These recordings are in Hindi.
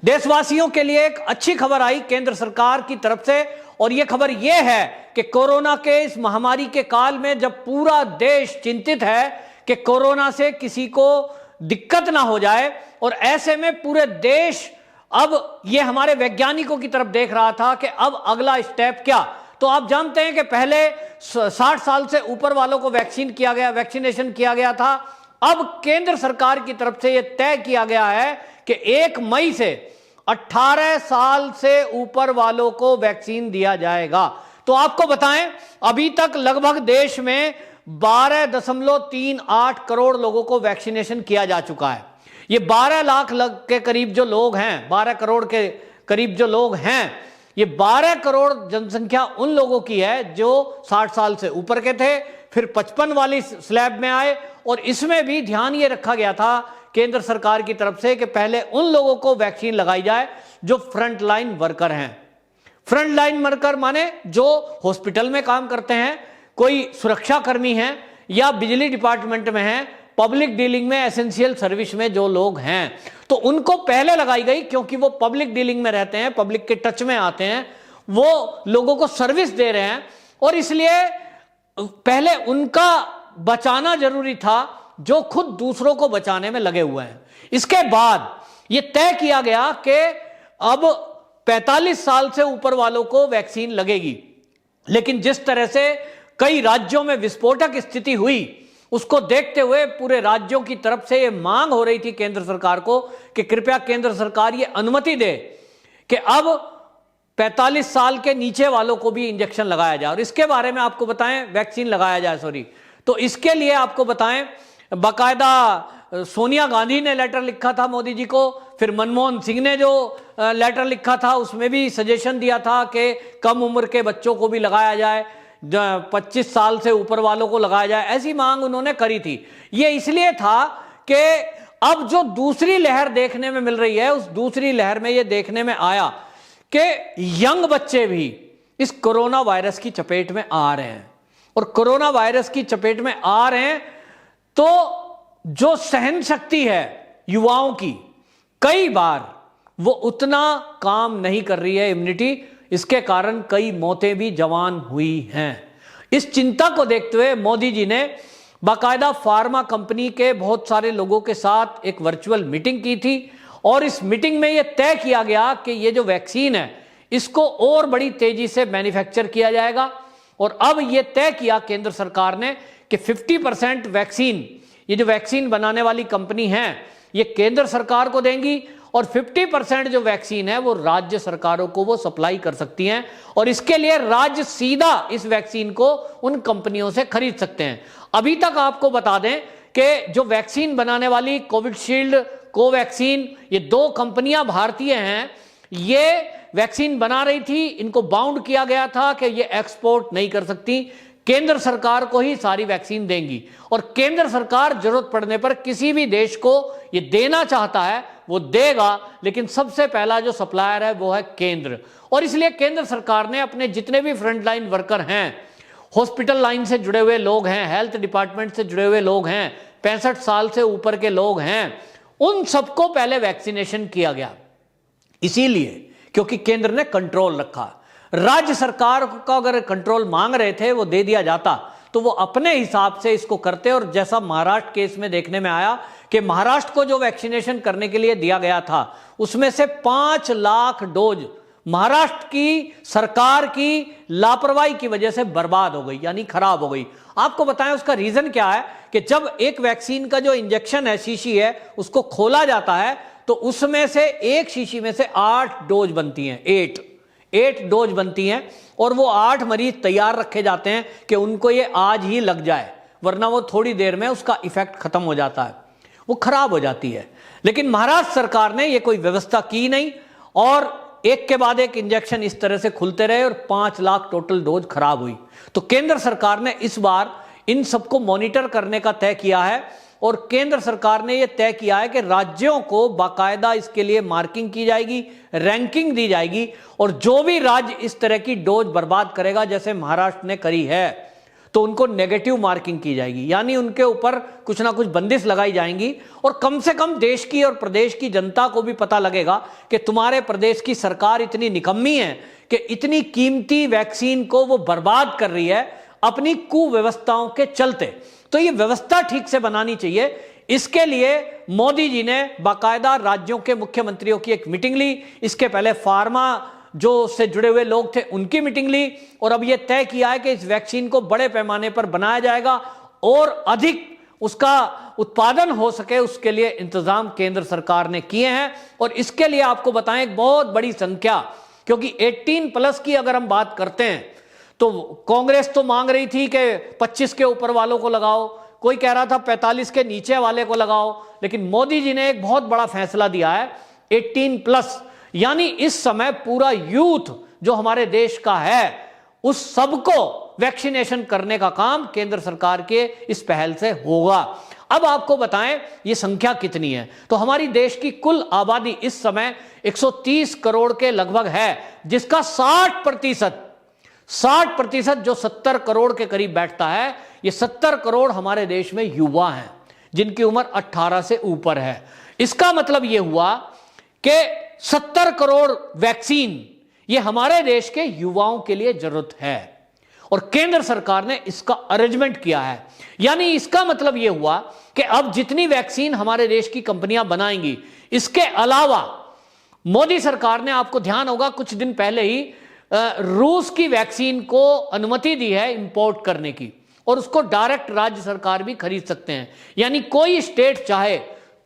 देशवासियों के लिए एक अच्छी खबर आई केंद्र सरकार की तरफ से, और यह खबर यह है कि कोरोना के इस महामारी के काल में जब पूरा देश चिंतित है कि कोरोना से किसी को दिक्कत ना हो जाए, और ऐसे में पूरे देश अब ये हमारे वैज्ञानिकों की तरफ देख रहा था कि अब अगला स्टेप क्या। तो आप जानते हैं कि पहले 60 साल से ऊपर वालों को वैक्सीनेशन किया गया था। अब केंद्र सरकार की तरफ से यह तय किया गया है कि 1 मई से 18 साल से ऊपर वालों को वैक्सीन दिया जाएगा। तो आपको बताएं, अभी तक लगभग देश में 12.38 करोड़ लोगों को वैक्सीनेशन किया जा चुका है। ये 12 लाख के करीब जो लोग हैं, 12 करोड़ के करीब जो लोग हैं, ये 12 करोड़ जनसंख्या उन लोगों की है जो 60 साल से ऊपर के थे, फिर 55 वाली स्लैब में आए। और इसमें भी ध्यान ये रखा गया था केंद्र सरकार की तरफ से कि पहले उन लोगों को वैक्सीन लगाई जाए जो फ्रंट लाइन वर्कर हैं। फ्रंट लाइन वर्कर माने जो हॉस्पिटल में काम करते हैं, कोई सुरक्षा कर्मी हैं या बिजली डिपार्टमेंट में हैं, पब्लिक डीलिंग में, एसेंशियल सर्विस में जो लोग हैं, तो उनको पहले लगाई गई क्योंकि वो पब्लिक डीलिंग में रहते हैं, पब्लिक के टच में आते हैं, वो लोगों को सर्विस दे रहे हैं, और इसलिए पहले उनका बचाना जरूरी था जो खुद दूसरों को बचाने में लगे हुए हैं। इसके बाद यह तय किया गया कि अब 45 साल से ऊपर वालों को वैक्सीन लगेगी। लेकिन जिस तरह से कई राज्यों में विस्फोटक स्थिति हुई, उसको देखते हुए पूरे राज्यों की तरफ से यह मांग हो रही थी केंद्र सरकार को कि कृपया केंद्र सरकार यह अनुमति दे कि अब 45 साल के नीचे वालों को भी इंजेक्शन लगाया जाए, और इसके बारे में आपको बताएं, वैक्सीन लगाया जाए, तो इसके लिए आपको बताएं, बाकायदा सोनिया गांधी ने लेटर लिखा था मोदी जी को, फिर मनमोहन सिंह ने जो लेटर लिखा था उसमें भी सजेशन दिया था कि कम उम्र के बच्चों को भी लगाया जाए, 25 साल से ऊपर वालों को लगाया जाए, ऐसी मांग उन्होंने करी थी। ये इसलिए था कि अब जो दूसरी लहर देखने में मिल रही है, उस दूसरी लहर में ये देखने में आया कि यंग बच्चे भी इस कोरोना वायरस की चपेट में आ रहे हैं, और कोरोना वायरस की चपेट में आ रहे हैं तो जो सहन शक्ति है युवाओं की, कई बार वो उतना काम नहीं कर रही है, इम्यूनिटी, इसके कारण कई मौतें भी जवान हुई हैं। इस चिंता को देखते हुए मोदी जी ने बाकायदा फार्मा कंपनी के बहुत सारे लोगों के साथ एक वर्चुअल मीटिंग की थी, और इस मीटिंग में यह तय किया गया कि ये जो वैक्सीन है इसको और बड़ी तेजी से मैन्युफैक्चर किया जाएगा। और अब यह तय किया केंद्र सरकार ने कि 50% वैक्सीन, ये जो वैक्सीन बनाने वाली कंपनी है ये केंद्र सरकार को देंगी, और 50% जो वैक्सीन है वो राज्य सरकारों को वो सप्लाई कर सकती हैं, और इसके लिए राज्य सीधा इस वैक्सीन को उन कंपनियों से खरीद सकते हैं। अभी तक आपको बता दें कि जो वैक्सीन बनाने वाली कोविशील्ड, कोवैक्सीन, ये 2 कंपनियां भारतीय हैं, ये वैक्सीन बना रही थी, इनको बाउंड किया गया था कि ये एक्सपोर्ट नहीं कर सकती, केंद्र सरकार को ही सारी वैक्सीन देंगी, और केंद्र सरकार जरूरत पड़ने पर किसी भी देश को ये देना चाहता है वो देगा, लेकिन सबसे पहला जो सप्लायर है वो है केंद्र। और इसलिए केंद्र सरकार ने अपने जितने भी फ्रंटलाइन वर्कर हैं, हॉस्पिटल लाइन से जुड़े हुए लोग हैं, हेल्थ डिपार्टमेंट से जुड़े हुए लोग हैं, 65 साल से ऊपर के लोग हैं, उन सबको पहले वैक्सीनेशन किया गया। इसीलिए क्योंकि केंद्र ने कंट्रोल रखा, राज्य सरकार का अगर कंट्रोल मांग रहे थे वो दे दिया जाता तो वो अपने हिसाब से इसको करते। और जैसा महाराष्ट्र केस में देखने में आया कि महाराष्ट्र को जो वैक्सीनेशन करने के लिए दिया गया था उसमें से 5 लाख डोज महाराष्ट्र की सरकार की लापरवाही की वजह से बर्बाद हो गई, यानी खराब हो गई। आपको बताएं उसका रीजन क्या है कि जब एक वैक्सीन का जो इंजेक्शन है, शीशी है, उसको खोला जाता है तो उसमें से एक शीशी में से 8 डोज बनती हैं, 8 डोज बनती हैं, और वो 8 मरीज तैयार रखे जाते हैं कि उनको ये आज ही लग जाए, वरना वो थोड़ी देर में उसका इफेक्ट खत्म हो जाता है, वो खराब हो जाती है। लेकिन महाराष्ट्र सरकार ने ये कोई व्यवस्था की नहीं, और एक के बाद एक इंजेक्शन इस तरह से खुलते रहे, और 5 लाख टोटल डोज खराब हुई। तो केंद्र सरकार ने इस बार इन सबको मॉनिटर करने का तय किया है, और केंद्र सरकार ने यह तय किया है कि राज्यों को बाकायदा इसके लिए मार्किंग की जाएगी, रैंकिंग दी जाएगी, और जो भी राज्य इस तरह की डोज बर्बाद करेगा जैसे महाराष्ट्र ने करी है, तो उनको नेगेटिव मार्किंग की जाएगी, यानी उनके ऊपर कुछ ना कुछ बंदिश लगाई जाएंगी। और कम से कम देश की और प्रदेश की जनता को भी पता लगेगा कि तुम्हारे प्रदेश की सरकार इतनी निकम्मी है कि इतनी कीमती वैक्सीन को वो बर्बाद कर रही है अपनी कुव्यवस्थाओं के चलते। तो ये व्यवस्था ठीक से बनानी चाहिए। इसके लिए मोदी जी ने बाकायदा राज्यों के मुख्यमंत्रियों की एक मीटिंग ली, इसके पहले फार्मा जो से जुड़े हुए लोग थे उनकी मीटिंग ली, और अब यह तय किया है कि इस वैक्सीन को बड़े पैमाने पर बनाया जाएगा और अधिक उसका उत्पादन हो सके, उसके लिए इंतजाम केंद्र सरकार ने किए हैं। और इसके लिए आपको बताएं एक बहुत बड़ी संख्या, क्योंकि 18+ की अगर हम बात करते हैं तो कांग्रेस तो मांग रही थी कि 25 के ऊपर वालों को लगाओ, कोई कह रहा था 45 के नीचे वाले को लगाओ, लेकिन मोदी जी ने एक बहुत बड़ा फैसला दिया है 18+, यानी इस समय पूरा यूथ जो हमारे देश का है उस सबको वैक्सीनेशन करने का काम केंद्र सरकार के इस पहल से होगा। अब आपको बताएं ये संख्या कितनी है, तो हमारी देश की कुल आबादी इस समय 130 करोड़ के लगभग है, जिसका 60% जो 70 करोड़ के करीब बैठता है, ये 70 करोड़ हमारे देश में युवा हैं जिनकी उम्र 18 से ऊपर है। इसका मतलब यह हुआ कि 70 करोड़ वैक्सीन ये हमारे देश के युवाओं के लिए जरूरत है, और केंद्र सरकार ने इसका अरेंजमेंट किया है। यानी इसका मतलब यह हुआ कि अब जितनी वैक्सीन हमारे देश की कंपनियां बनाएंगी, इसके अलावा मोदी सरकार ने, आपको ध्यान होगा कुछ दिन पहले ही रूस की वैक्सीन को अनुमति दी है इंपोर्ट करने की, और उसको डायरेक्ट राज्य सरकार भी खरीद सकते हैं। यानी कोई स्टेट चाहे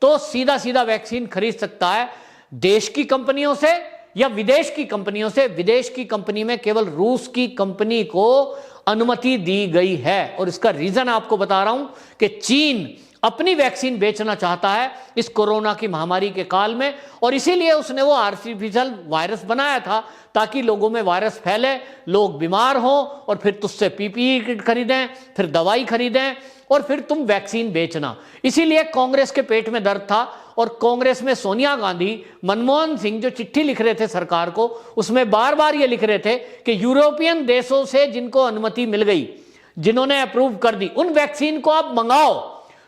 तो सीधा सीधा वैक्सीन खरीद सकता है देश की कंपनियों से या विदेश की कंपनियों से। विदेश की कंपनी में केवल रूस की कंपनी को अनुमति दी गई है, और इसका रीजन आपको बता रहा हूं कि चीन अपनी वैक्सीन बेचना चाहता है इस कोरोना की महामारी के काल में, और इसीलिए उसने वो आर्टिफिशियल वायरस बनाया था ताकि लोगों में वायरस फैले, लोग बीमार हों, और फिर तुझसे पीपीई किट खरीदें, फिर दवाई खरीदें, और फिर तुम वैक्सीन बेचना। इसीलिए कांग्रेस के पेट में दर्द था, और कांग्रेस में सोनिया गांधी, मनमोहन सिंह जो चिट्ठी लिख रहे थे सरकार को, उसमें बार बार ये लिख रहे थे कि यूरोपियन देशों से जिनको अनुमति मिल गई, जिन्होंने अप्रूव कर दी, उन वैक्सीन को आप मंगाओ।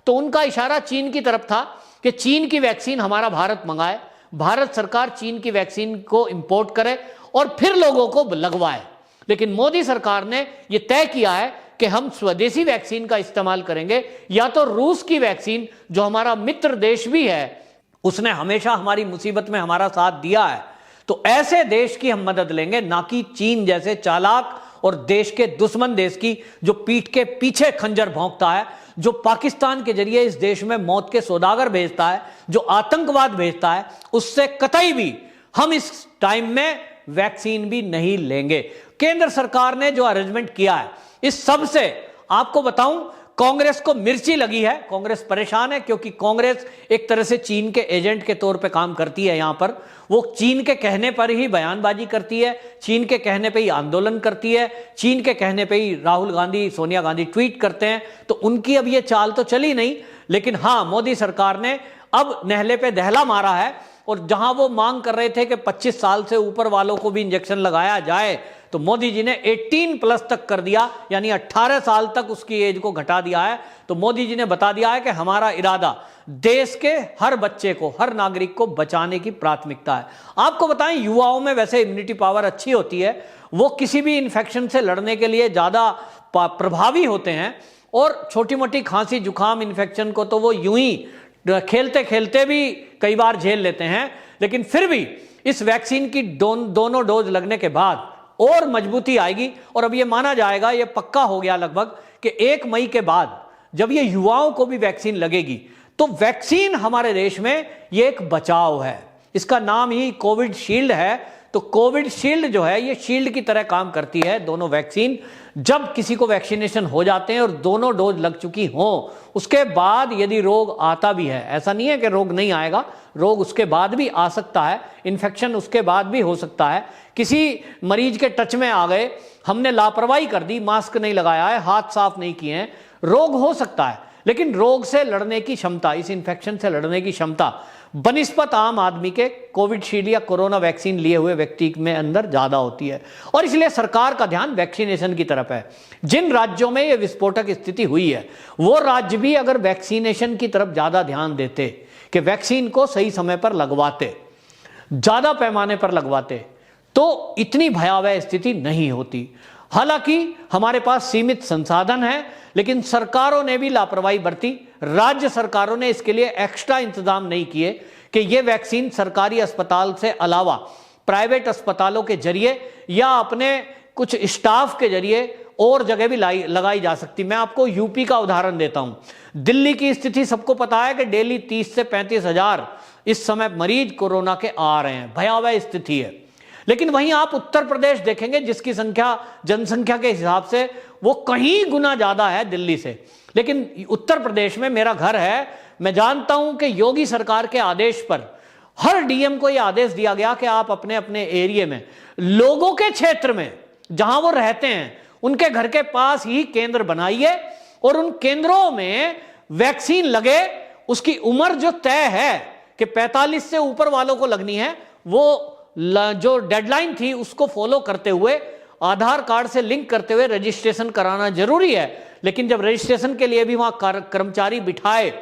तो उनका इशारा चीन की तरफ था कि चीन की वैक्सीन हमारा भारत मंगाए, भारत सरकार चीन की वैक्सीन को इंपोर्ट करे और फिर लोगों को लगवाए। लेकिन मोदी सरकार ने यह तय किया है कि हम स्वदेशी वैक्सीन का इस्तेमाल करेंगे, या तो रूस की वैक्सीन जो हमारा मित्र देश भी है, उसने हमेशा हमारी मुसीबत में हमारा साथ दिया है, तो ऐसे देश की हम मदद लेंगे, ना कि चीन जैसे चालाक और देश के दुश्मन देश की, जो पीठ के पीछे खंजर भोंकता है, जो पाकिस्तान के जरिए इस देश में मौत के सौदागर भेजता है, जो आतंकवाद भेजता है, उससे कतई भी हम इस टाइम में वैक्सीन भी नहीं लेंगे। केंद्र सरकार ने जो अरेंजमेंट किया है, इस सब से आपको बताऊं कांग्रेस को मिर्ची लगी है। कांग्रेस परेशान है क्योंकि कांग्रेस एक तरह से चीन के एजेंट के तौर पे काम करती है। यहां पर वो चीन के कहने पर ही बयानबाजी करती है, चीन के कहने पे ही आंदोलन करती है, चीन के कहने पे ही राहुल गांधी, सोनिया गांधी ट्वीट करते हैं। तो उनकी अब ये चाल तो चली नहीं, लेकिन हां, मोदी सरकार ने अब नहले पे दहला मारा है, और जहां वो मांग कर रहे थे कि 25 साल से ऊपर वालों को भी इंजेक्शन लगाया जाए, तो मोदी जी ने 18+ तक कर दिया, यानी 18 साल तक उसकी एज को घटा दिया है। तो मोदी जी ने बता दिया है कि हमारा इरादा देश के हर बच्चे को, हर नागरिक को बचाने की प्राथमिकता है। आपको बताएं, युवाओं में वैसे इम्यूनिटी पावर अच्छी होती है, वो किसी भी इन्फेक्शन से लड़ने के लिए ज्यादा प्रभावी होते हैं, और छोटी मोटी खांसी जुकाम इन्फेक्शन को तो वो यूं ही खेलते खेलते भी कई बार झेल लेते हैं। लेकिन फिर भी इस वैक्सीन की दोनों डोज लगने के बाद और मजबूती आएगी, और अब ये माना जाएगा, ये पक्का हो गया लगभग, कि 1 मई के बाद जब ये युवाओं को भी वैक्सीन लगेगी, तो वैक्सीन हमारे देश में ये एक बचाव है। इसका नाम ही कोविड शील्ड है। तो कोविड शील्ड जो है, ये शील्ड की तरह काम करती है दोनों वैक्सीन। जब किसी को वैक्सीनेशन हो जाते हैं और दोनों डोज लग चुकी हो, उसके बाद यदि रोग आता भी है, ऐसा नहीं है कि रोग नहीं आएगा, रोग उसके बाद भी आ सकता है, इन्फेक्शन उसके बाद भी हो सकता है। किसी मरीज के टच में आ गए, हमने लापरवाही कर दी, मास्क नहीं लगाया है, हाथ साफ नहीं किए हैं, रोग हो सकता है। लेकिन रोग से लड़ने की क्षमता, इस इन्फेक्शन से लड़ने की क्षमता बनिस्पत आम आदमी के कोविडशील्ड या कोरोना वैक्सीन लिए हुए व्यक्ति में अंदर ज्यादा होती है, और इसलिए सरकार का ध्यान वैक्सीनेशन की तरफ है। जिन राज्यों में यह विस्फोटक स्थिति हुई है वो राज्य भी अगर वैक्सीनेशन की तरफ ज्यादा ध्यान देते, कि वैक्सीन को सही समय पर लगवाते, ज्यादा पैमाने पर लगवाते, तो इतनी भयावह स्थिति नहीं होती। हालांकि हमारे पास सीमित संसाधन है, लेकिन सरकारों ने भी लापरवाही बरती। राज्य सरकारों ने इसके लिए एक्स्ट्रा इंतजाम नहीं किए कि यह वैक्सीन सरकारी अस्पताल से अलावा प्राइवेट अस्पतालों के जरिए या अपने कुछ स्टाफ के जरिए और जगह भी लगाई जा सकती। मैं आपको यूपी का उदाहरण देता हूं। दिल्ली की स्थिति सबको पता है कि डेली 30 से 35 हजार इस समय मरीज कोरोना के आ रहे हैं, भयावह स्थिति है। लेकिन वहीं आप उत्तर प्रदेश देखेंगे जिसकी संख्या जनसंख्या के हिसाब से वो कहीं गुना ज्यादा है दिल्ली से, लेकिन उत्तर प्रदेश में मेरा घर है, मैं जानता हूं कि योगी सरकार के आदेश पर हर डीएम को यह आदेश दिया गया कि आप अपने अपने एरिया में, लोगों के क्षेत्र में जहां वो रहते हैं, उनके घर के पास ही केंद्र बनाइए और उन केंद्रों में वैक्सीन लगे। उसकी उम्र जो तय है कि 45 से ऊपर वालों को लगनी है, वो जो डेडलाइन थी उसको फॉलो करते हुए आधार कार्ड से लिंक करते हुए रजिस्ट्रेशन कराना जरूरी है। लेकिन जब रजिस्ट्रेशन के लिए भी वहां कर्मचारी बिठाए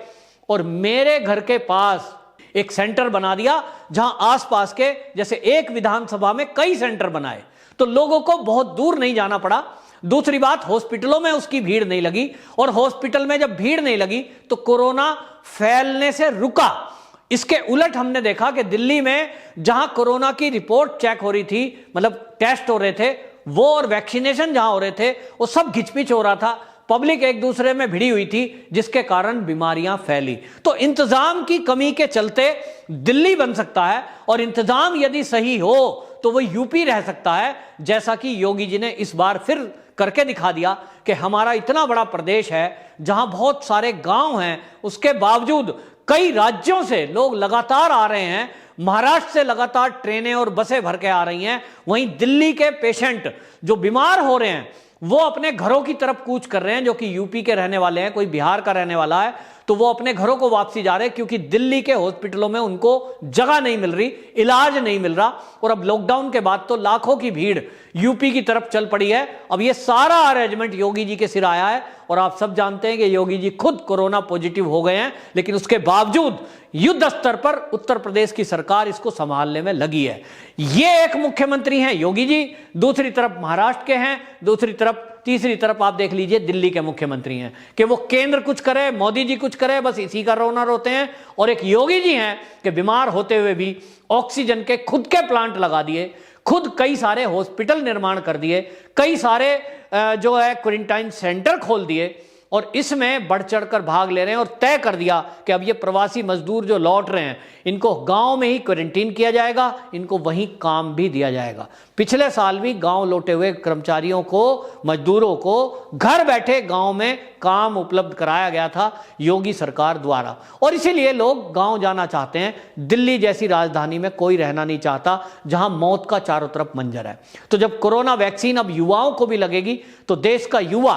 और मेरे घर के पास एक सेंटर बना दिया जहां आसपास के, जैसे एक विधानसभा में कई सेंटर बनाए, तो लोगों को बहुत दूर नहीं जाना पड़ा। दूसरी बात, हॉस्पिटलों में उसकी भीड़ नहीं लगी, और हॉस्पिटल में जब भीड़ नहीं लगी तो कोरोना फैलने से रुका। इसके उलट हमने देखा कि दिल्ली में जहां कोरोना की रिपोर्ट चेक हो रही थी, मतलब टेस्ट हो रहे थे, वो और वैक्सीनेशन जहां हो रहे थे, वो सब घिचपिच हो रहा था। पब्लिक एक दूसरे में भिड़ी हुई थी, जिसके कारण बीमारियां फैली। तो इंतजाम की कमी के चलते दिल्ली बन सकता है, और इंतजाम यदि सही हो तो वो यूपी रह सकता है, जैसा कि योगी जी ने इस बार फिर करके दिखा दिया कि हमारा इतना बड़ा प्रदेश है जहां बहुत सारे गांव हैं, उसके बावजूद कई राज्यों से लोग लगातार आ रहे हैं। महाराष्ट्र से लगातार ट्रेनें और बसें भर के आ रही हैं। वहीं दिल्ली के पेशेंट जो बीमार हो रहे हैं वो अपने घरों की तरफ कूच कर रहे हैं, जो कि यूपी के रहने वाले हैं, कोई बिहार का रहने वाला है, तो वो अपने घरों को वापसी जा रहे हैं, क्योंकि दिल्ली के हॉस्पिटलों में उनको जगह नहीं मिल रही, इलाज नहीं मिल रहा। और अब लॉकडाउन के बाद तो लाखों की भीड़ यूपी की तरफ चल पड़ी है। अब ये सारा अरेंजमेंट योगी जी के सिर आया है, और आप सब जानते हैं कि योगी जी खुद कोरोना पॉजिटिव हो गए हैं, लेकिन उसके बावजूद युद्ध स्तर पर उत्तर प्रदेश की सरकार इसको संभालने में लगी है। ये एक मुख्यमंत्री हैं योगी जी, दूसरी तरफ महाराष्ट्र के हैं, दूसरी तरफ, तीसरी तरफ आप देख लीजिए दिल्ली के मुख्यमंत्री हैं, कि वो केंद्र कुछ करे, मोदी जी कुछ करे, बस इसी का रोना रोते हैं। और एक योगी जी हैं कि बीमार होते हुए भी ऑक्सीजन के खुद के प्लांट लगा दिए, खुद कई सारे हॉस्पिटल निर्माण कर दिए, कई सारे जो है क्वारंटाइन सेंटर खोल दिए, और इसमें बढ़ चढ़कर भाग ले रहे हैं, और तय कर दिया कि अब ये प्रवासी मजदूर जो लौट रहे हैं इनको गांव में ही क्वारंटीन किया जाएगा, इनको वहीं काम भी दिया जाएगा। पिछले साल भी गांव लौटे हुए कर्मचारियों को, मजदूरों को घर बैठे गांव में काम उपलब्ध कराया गया था योगी सरकार द्वारा, और इसीलिए लोग गांव जाना चाहते हैं। दिल्ली जैसी राजधानी में कोई रहना नहीं चाहता जहां मौत का चारों तरफ मंजर है। तो जब कोरोना वैक्सीन अब युवाओं को भी लगेगी तो देश का युवा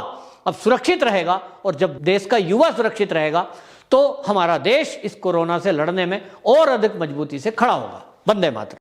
अब सुरक्षित रहेगा, और जब देश का युवा सुरक्षित रहेगा तो हमारा देश इस कोरोना से लड़ने में और अधिक मजबूती से खड़ा होगा। वंदे मातरम।